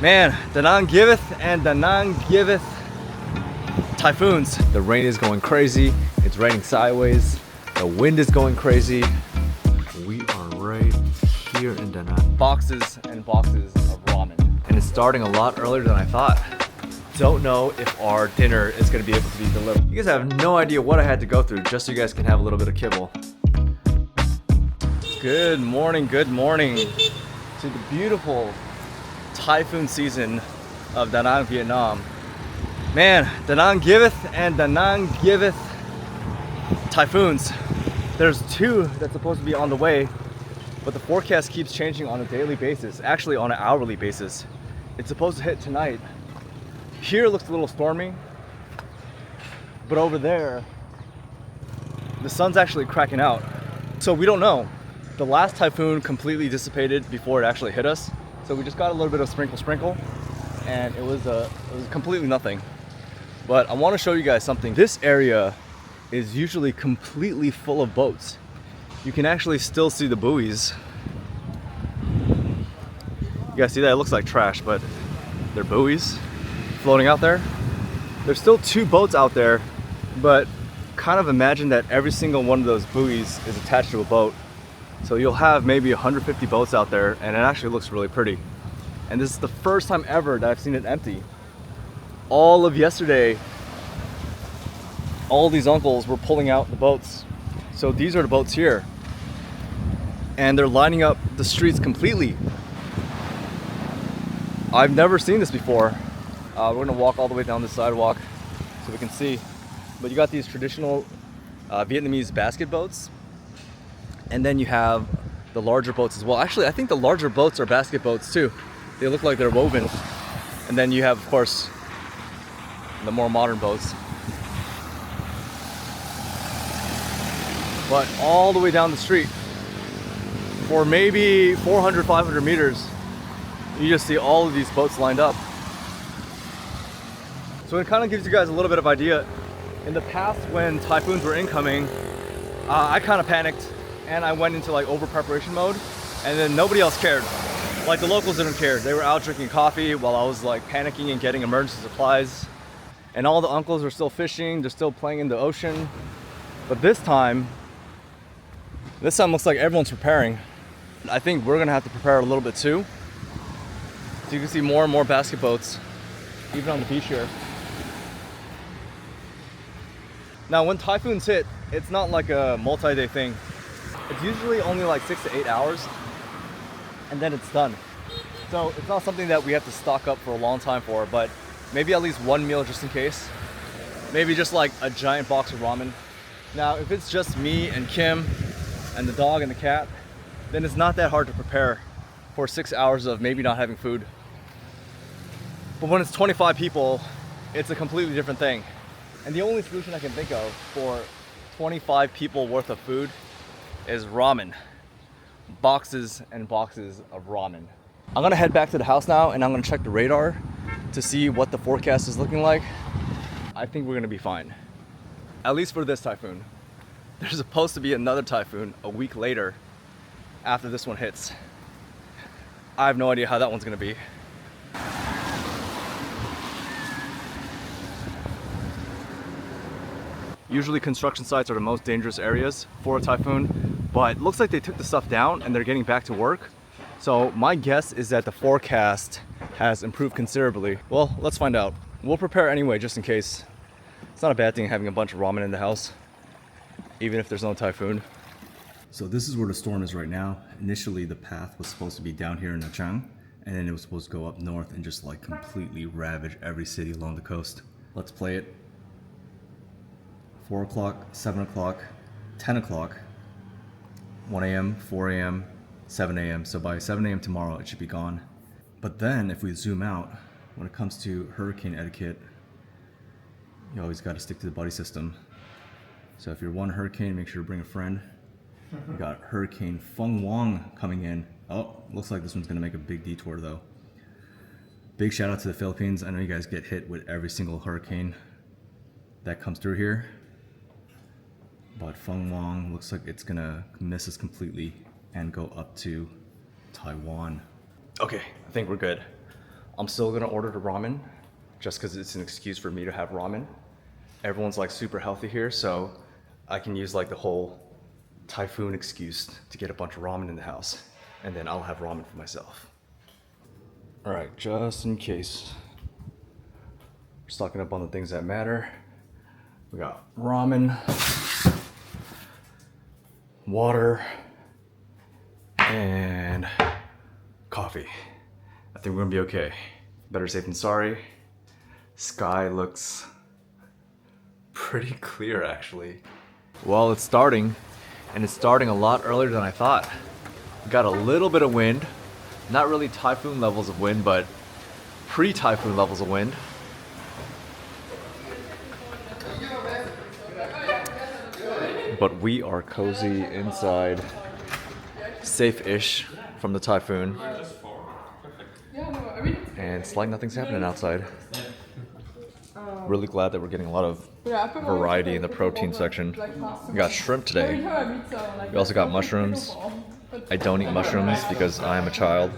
Man, Da Nang giveth and Da Nang giveth typhoons. The rain is going crazy. It's raining sideways. The wind is going crazy. We are right here in Da Nang. Boxes and boxes of ramen. And it's starting a lot earlier than I thought. Don't know if our dinner is gonna be able to be delivered. You guys have no idea what I had to go through just so you guys can have a little bit of kibble. Good morning to the beautiful typhoon season of Da Nang, Vietnam. Man, Da Nang giveth and Da Nang giveth typhoons. There's two that's supposed to be on the way, but the forecast keeps changing on a daily basis, actually on an hourly basis. It's supposed to hit tonight. Here it looks a little stormy, but over there, the sun's actually cracking out. So we don't know. The last typhoon completely dissipated before it actually hit us. So we just got a little bit of sprinkle, and it was completely nothing. But I want to show you guys something. This area is usually completely full of boats. You can actually still see the buoys. You guys see that? It looks like trash, but they're buoys floating out there. There's still two boats out there, but kind of imagine that every single one of those buoys is attached to a boat. So you'll have maybe 150 boats out there, and it actually looks really pretty. And this is the first time ever that I've seen it empty. All of yesterday, all these uncles were pulling out the boats. So these are the boats here. And they're lining up the streets completely. I've never seen this before. We're gonna walk all the way down the sidewalk so we can see. But you got these traditional Vietnamese basket boats. And then you have the larger boats as well. Actually, I think the larger boats are basket boats too. They look like they're woven. And then you have, of course, the more modern boats. But all the way down the street, for maybe 400, 500 meters, you just see all of these boats lined up. So it kind of gives you guys a little bit of idea. In the past, when typhoons were incoming, I kind of panicked. And I went into like over preparation mode, and then nobody else cared. Like the locals didn't care. They were out drinking coffee while I was like panicking and getting emergency supplies. And all the uncles are still fishing, they're still playing in the ocean. But this time looks like everyone's preparing. I think we're gonna have to prepare a little bit too. So you can see more and more basket boats, even on the beach here. Now when typhoons hit, it's not like a multi-day thing. It's usually only like 6 to 8 hours, and then it's done. So it's not something that we have to stock up for a long time for, but maybe at least one meal just in case. Maybe just like a giant box of ramen. Now, if it's just me and Kim and the dog and the cat, then it's not that hard to prepare for 6 hours of maybe not having food. But when it's 25 people, it's a completely different thing. And the only solution I can think of for 25 people worth of food is ramen. Boxes and boxes of ramen. I'm gonna head back to the house now, and I'm gonna check the radar to see what the forecast is looking like. I think we're gonna be fine. At least for this typhoon. There's supposed to be another typhoon a week later after this one hits. I have no idea how that one's gonna be. Usually construction sites are the most dangerous areas for a typhoon, but it looks like they took the stuff down and they're getting back to work. So my guess is that the forecast has improved considerably. Well, let's find out. We'll prepare anyway, just in case. It's not a bad thing having a bunch of ramen in the house, even if there's no typhoon. So this is where the storm is right now. Initially, the path was supposed to be down here in Nha Trang, and then it was supposed to go up north and just like completely ravage every city along the coast. Let's play it. 4 o'clock, 7 o'clock, 10 o'clock, 1 a.m., 4 a.m., 7 a.m. So by 7 a.m. tomorrow, it should be gone. But then if we zoom out, when it comes to hurricane etiquette, you always got to stick to the buddy system. So if you're one hurricane, make sure to bring a friend. We got Hurricane Feng Wang coming in. Oh, looks like this one's going to make a big detour though. Big shout out to the Philippines. I know you guys get hit with every single hurricane that comes through here. But Feng Wang looks like it's gonna miss us completely and go up to Taiwan. Okay, I think we're good. I'm still gonna order the ramen just because it's an excuse for me to have ramen. Everyone's like super healthy here, so I can use like the whole Typhoon excuse to get a bunch of ramen in the house, and then I'll have ramen for myself. All right, just in case. We're stocking up on the things that matter. We got ramen, water, and coffee. I think we're gonna be okay. Better safe than sorry. Sky looks pretty clear actually. Well, it's starting, and it's starting a lot earlier than I thought. We got a little bit of wind, not really typhoon levels of wind, but pre-typhoon levels of wind. But we are cozy inside, safe-ish from the typhoon. And it's like nothing's happening outside. Really glad that we're getting a lot of variety in the protein section. We got shrimp today. We also got mushrooms. I don't eat mushrooms because I am a child,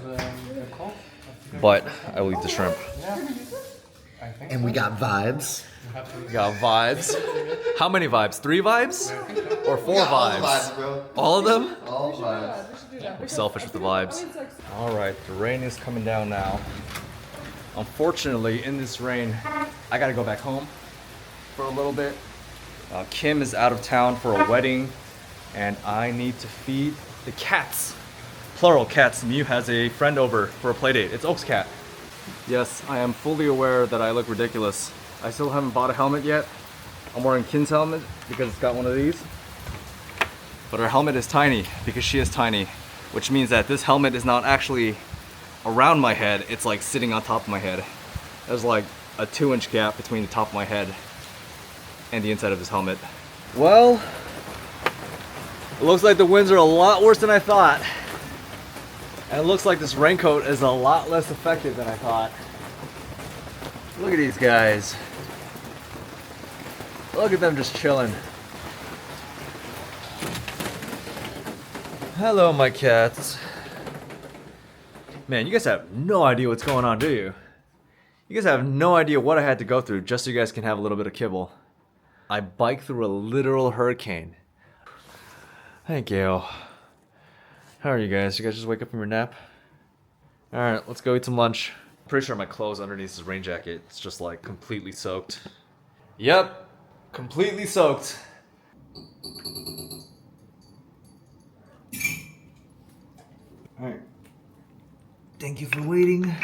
but I will eat the shrimp. And we got vibes. We got vibes. How many vibes? 3 vibes? Or 4 vibes? All the vibes, bro. All of them? All vibes. We're selfish with the vibes. Alright, the rain is coming down now. Unfortunately, in this rain, I gotta go back home for a little bit. Kim is out of town for a wedding, and I need to feed the cats. Plural cats. Mew has a friend over for a play date. It's Oak's cat. Yes, I am fully aware that I look ridiculous. I still haven't bought a helmet yet. I'm wearing Kim's helmet because it's got one of these. But her helmet is tiny because she is tiny, which means that this helmet is not actually around my head, it's like sitting on top of my head. There's like a 2-inch gap between the top of my head and the inside of this helmet. Well, it looks like the winds are a lot worse than I thought. And it looks like this raincoat is a lot less effective than I thought. Look at these guys. Look at them just chilling. Hello, my cats. Man, you guys have no idea what's going on, do you? You guys have no idea what I had to go through just so you guys can have a little bit of kibble. I biked through a literal hurricane. Hey, Gail. How are you guys? You guys just wake up from your nap? Alright, let's go eat some lunch. Pretty sure my clothes underneath this rain jacket is just like completely soaked. Yep, completely soaked. Alright. Thank you for waiting.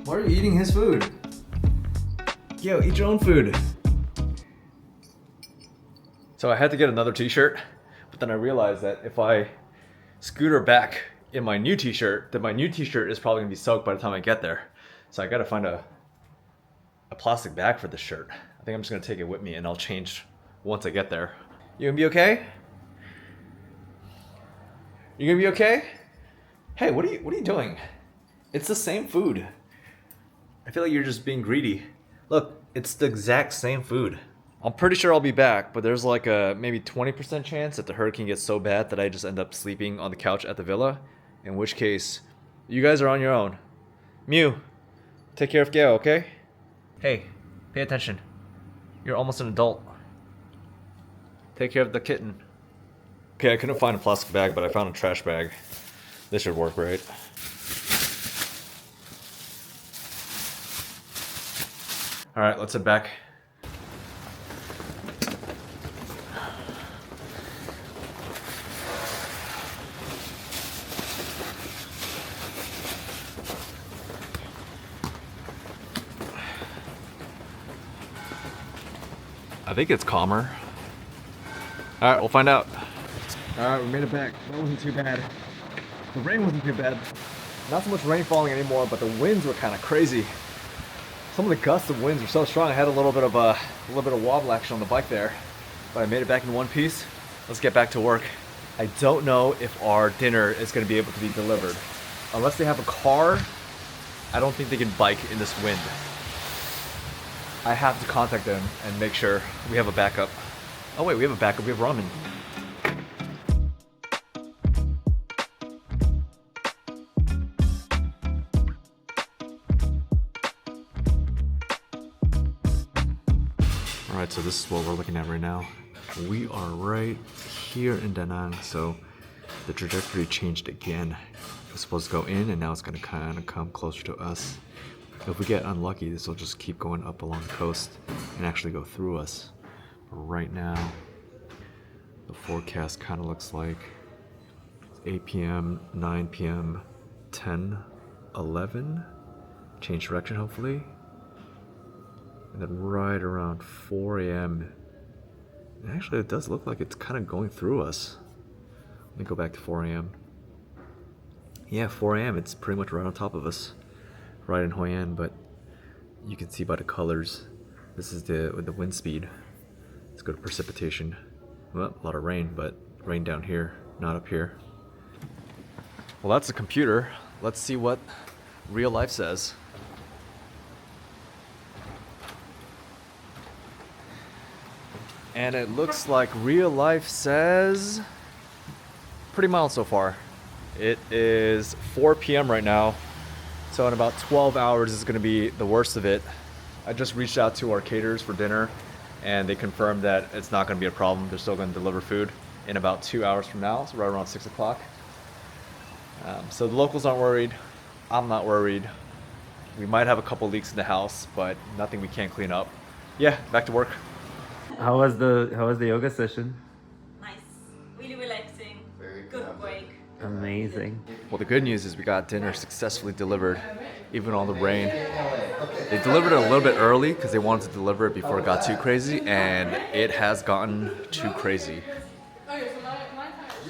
Why are you eating his food? Yo, eat your own food. So I had to get another t-shirt, but then I realized that if I scooter back in my new t-shirt, then my new t-shirt is probably gonna be soaked by the time I get there. So I gotta find a plastic bag for this shirt. I think I'm just gonna take it with me and I'll change once I get there. You gonna be okay? You gonna be okay? Hey, what are you doing? It's the same food. I feel like you're just being greedy. Look, it's the exact same food. I'm pretty sure I'll be back, but there's like a maybe 20% chance that the hurricane gets so bad that I just end up sleeping on the couch at the villa, in which case, you guys are on your own. Mew, take care of Gail, okay? Hey, pay attention. You're almost an adult. Take care of the kitten. Okay, I couldn't find a plastic bag, but I found a trash bag. This should work, right? Alright, let's head back. I think it's calmer. Alright, we'll find out. Alright, we made it back. That wasn't too bad. The rain wasn't too bad. Not so much rain falling anymore, but the winds were kind of crazy. Some of the gusts of winds were so strong I had a little bit of wobble action on the bike there. But I made it back in one piece. Let's get back to work. I don't know if our dinner is going to be able to be delivered. unless they have a car, I don't think they can bike in this wind. I have to contact them and make sure we have a backup. Oh wait, we have a backup, we have ramen. All right, so this is what we're looking at right now. We are right here in Da Nang, so the trajectory changed again. It was supposed to go in and now it's gonna kind of come closer to us. If we get unlucky, this will just keep going up along the coast and actually go through us. But right now, the forecast kind of looks like 8 p.m., 9 p.m., 10, 11, change direction hopefully. And then right around 4 a.m. Actually, it does look like it's kind of going through us. Let me go back to 4 a.m. Yeah, 4 a.m. It's pretty much right on top of us, right in Hoi An. But you can see by the colors, this is the wind speed. Let's go to precipitation. Well, a lot of rain, but rain down here, not up here. Well, that's a computer. Let's see what real life says. And it looks like real life says pretty mild so far. It is 4 p.m. right now, so in about 12 hours is going to be the worst of it. I just reached out to our caterers for dinner, and they confirmed that it's not going to be a problem. They're still going to deliver food in about 2 hours from now, so right around 6 o'clock. So the locals aren't worried. I'm not worried. We might have a couple leaks in the house, but nothing we can't clean up. Yeah, back to work. How was the yoga session? Nice, really relaxing, good break. Amazing. Well, the good news is we got dinner successfully delivered, even on the rain. They delivered it a little bit early because they wanted to deliver it before it got too crazy, and it has gotten too crazy.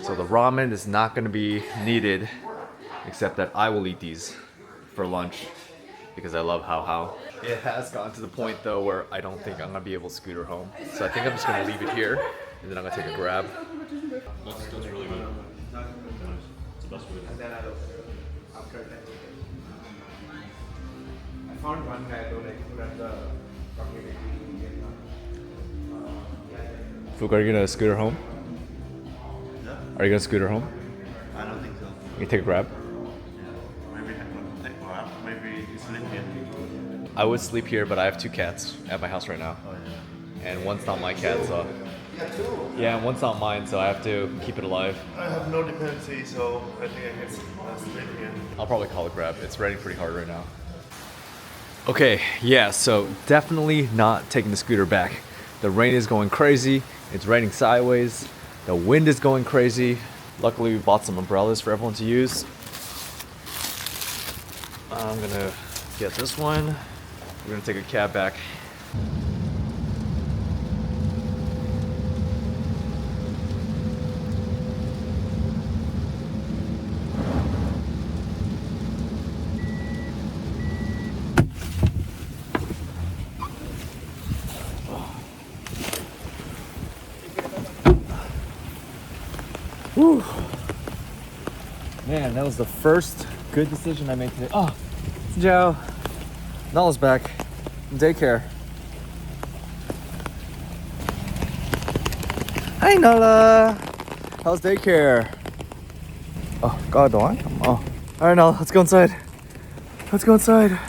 So the ramen is not going to be needed, except that I will eat these for lunch because I love how. It has gotten to the point though where I don't think I'm going to be able to scooter home. So I think I'm just going to leave it here, and then I'm going to take a grab. That's really good. It's the best way. I found one guy donating at the community. Fook, are you going to scooter home? Yeah? Are you going to scooter home? I don't think so. You take a grab? Maybe take a nap. Maybe sleep here. I would sleep here, but I have 2 cats at my house right now. Oh yeah. And one's not my cat, so... Yeah, and one's not mine, so I have to keep it alive. I have no dependency, so I think I can sleep here. I'll probably call it grab. It's raining pretty hard right now. Okay, yeah, so definitely not taking the scooter back. The rain is going crazy. It's raining sideways. The wind is going crazy. Luckily, we bought some umbrellas for everyone to use. I'm gonna get this one. We're gonna take a cab back. Whew. Man, that was the first good decision I made today. Oh, Joe. Nala's back from daycare. Hi, Nala. How's daycare? Oh, God, don't I? Oh. All right, Nala, let's go inside. Let's go inside.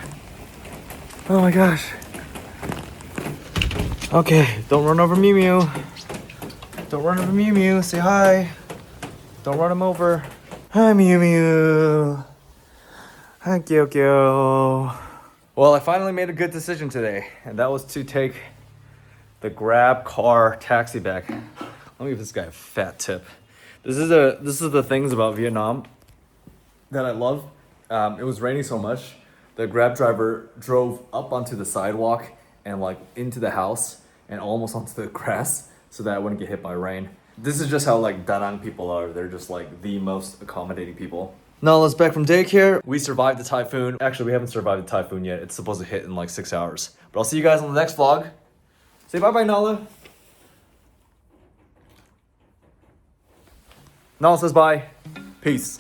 Oh my gosh. Okay, don't run over Mew Mew. Don't run over Mew Mew. Say hi. Don't run him over. Hi, Mew Mew. Hi, Kyo Kyo. Well, I finally made a good decision today, and that was to take the Grab car taxi back. Let me give this guy a fat tip. This is the things about Vietnam that I love. It was raining so much, the Grab driver drove up onto the sidewalk and like into the house and almost onto the grass so that I wouldn't get hit by rain. This is just how like Da Nang people are. They're just like the most accommodating people. Nala's back from daycare. We survived the typhoon. Actually, we haven't survived the typhoon yet. It's supposed to hit in like 6 hours. But I'll see you guys on the next vlog. Say bye-bye, Nala. Nala says bye. Peace.